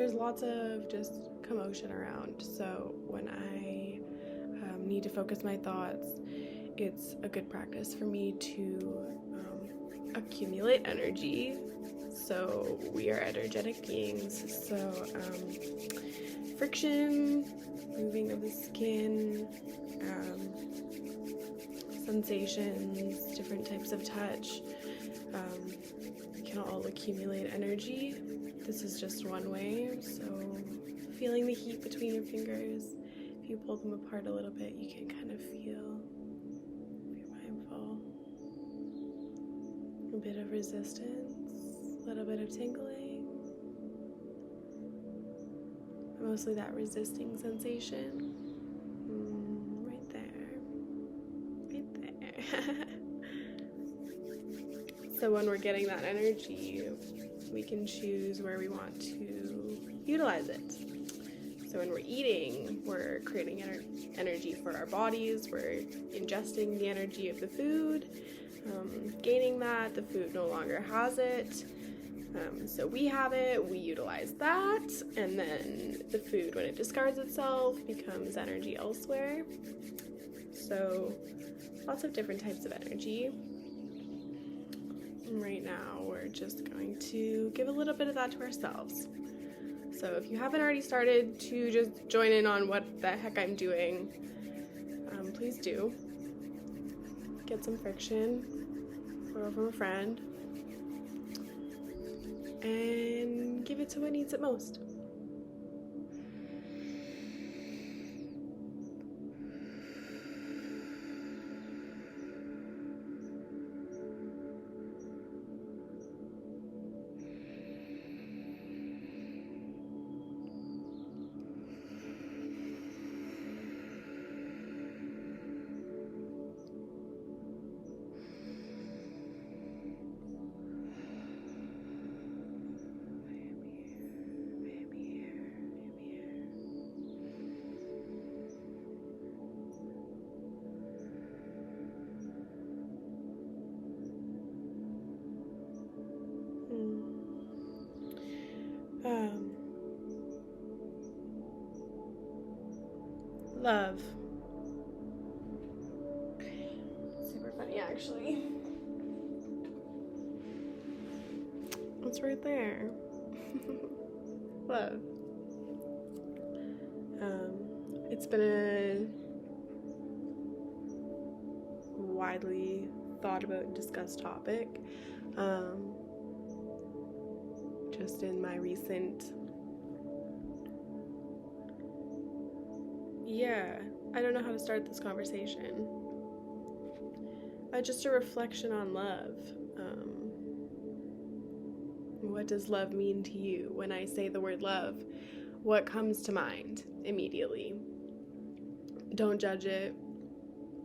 there's lots of just commotion around. So when I need to focus my thoughts, it's a good practice for me to accumulate energy. So we are energetic beings. So friction, moving of the skin, sensations, different types of touch can all accumulate energy. This is just one way. So feeling the heat between your fingers, if you pull them apart a little bit, you can kind of feel, if you're mindful, a bit of resistance, a little bit of tingling, mostly that resisting sensation. Right there. So when we're getting that energy, we can choose where we want to utilize it. So when we're eating, we're creating energy for our bodies, we're ingesting the energy of the food, gaining that, the food no longer has it. So we have it, we utilize that, and then the food, when it discards itself, becomes energy elsewhere. So lots of different types of energy. Right now, we're just going to give a little bit of that to ourselves. So if you haven't already started to just join in on what the heck I'm doing, please do. Get some friction, borrow from a friend, and give it to what needs it most. Love. Super funny, actually. It's right there. Love. It's been a widely thought about and discussed topic. Just in my recent I don't know how to start this conversation. Just a reflection on love. What does love mean to you? When I say the word love, what comes to mind immediately? Don't judge it.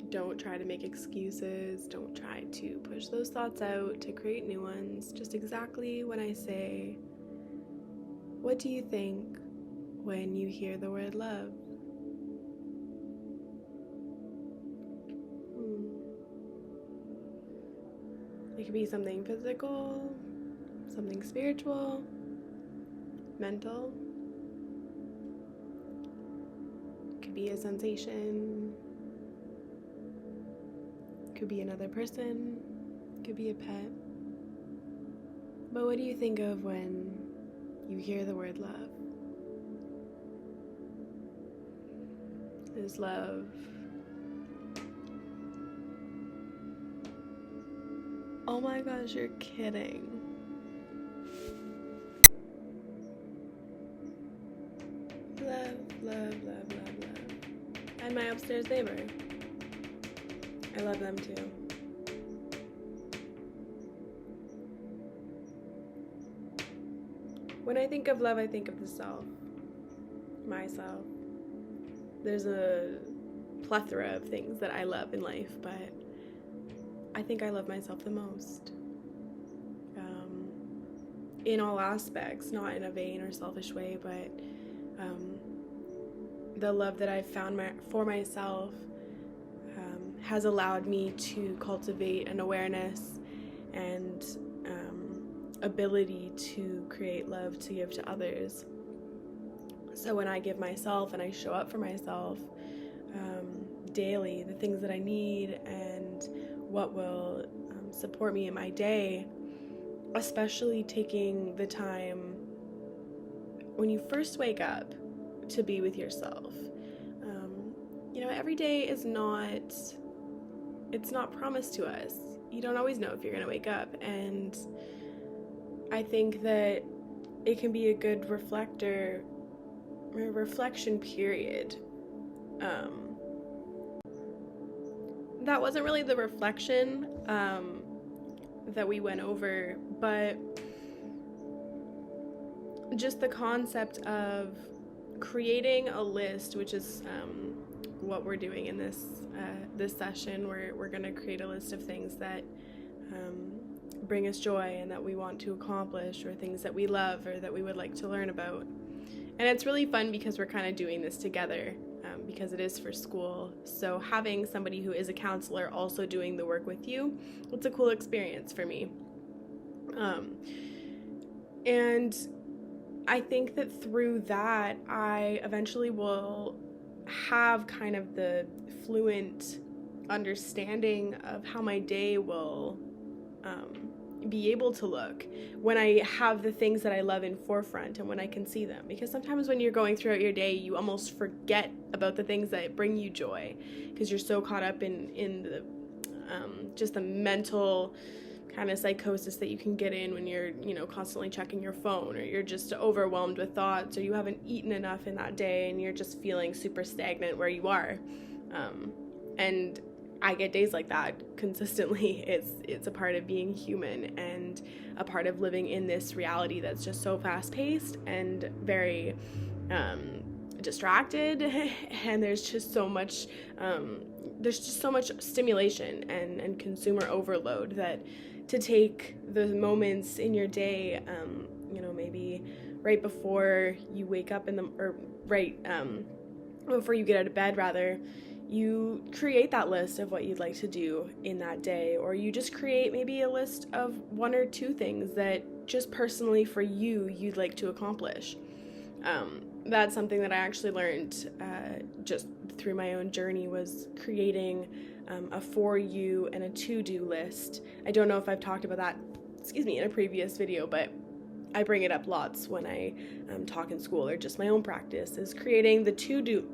Don't try to make excuses. Don't try to push those thoughts out to create new ones. Just exactly when I say, what do you think when you hear the word love? It could be something physical, something spiritual, mental. It could be a sensation. It could be another person. It could be a pet. But what do you think of when you hear the word love? Is love oh my gosh, you're kidding. Love, love, love, love, love. And my upstairs neighbor. I love them too. When I think of love, I think of the self. Myself. There's a plethora of things that I love in life, but I think I love myself the most. In all aspects, not in a vain or selfish way, but the love that I've found for myself has allowed me to cultivate an awareness and ability to create love to give to others. So when I give myself and I show up for myself daily, the things that I need and what will support me in my day, especially taking the time when you first wake up to be with yourself. Every day is it's not promised to us. You don't always know if you're going to wake up, and I think that it can be a good reflection period. That wasn't really the reflection that we went over, but just the concept of creating a list, which is what we're doing in this session. We're going to create a list of things that bring us joy and that we want to accomplish, or things that we love or that we would like to learn about. And it's really fun because we're kind of doing this together, because it is for school. So having somebody who is a counselor also doing the work with you, it's a cool experience for me. And I think that through that, I eventually will have kind of the fluent understanding of how my day will be able to look when I have the things that I love in forefront and when I can see them. Because sometimes when you're going throughout your day, you almost forget about the things that bring you joy because you're so caught up in the just the mental kind of psychosis that you can get in when you're, constantly checking your phone, or you're just overwhelmed with thoughts, or you haven't eaten enough in that day and you're just feeling super stagnant where you are. And I get days like that consistently. It's a part of being human and a part of living in this reality that's just so fast-paced and very distracted, and there's just so much stimulation and consumer overload that to take the moments in your day, maybe right before you wake up before you get out of bed, rather, you create that list of what you'd like to do in that day, or you just create maybe a list of 1 or 2 things that just personally for you'd like to accomplish. That's something that I actually learned just through my own journey, was creating a for you and a to-do list. I don't know if I've talked about that, in a previous video, but I bring it up lots when I talk in school, or just my own practice, is creating the to-do,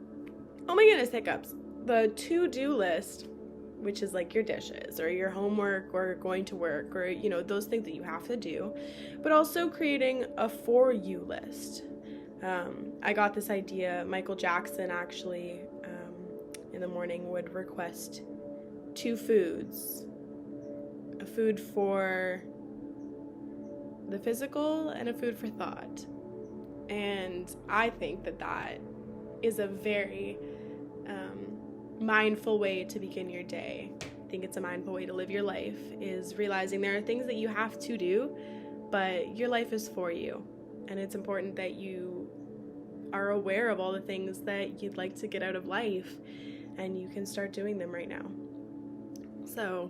oh my goodness, hiccups, the to-do list, which is like your dishes or your homework or going to work, or, those things that you have to do, but also creating a for you list. I got this idea. Michael Jackson actually in the morning would request 2 foods, a food for the physical and a food for thought. And I think that is a very mindful way to begin your day. I think it's a mindful way to live your life, is realizing there are things that you have to do, but your life is for you. And it's important that you are aware of all the things that you'd like to get out of life, and you can start doing them right now. So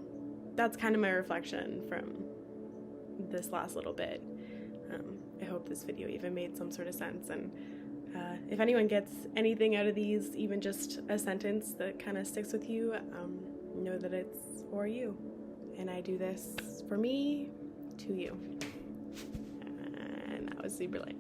that's kind of my reflection from this last little bit. I hope this video even made some sort of sense, and if anyone gets anything out of these, even just a sentence that kind of sticks with you, know that it's for you. And I do this for me, to you. And that was super late.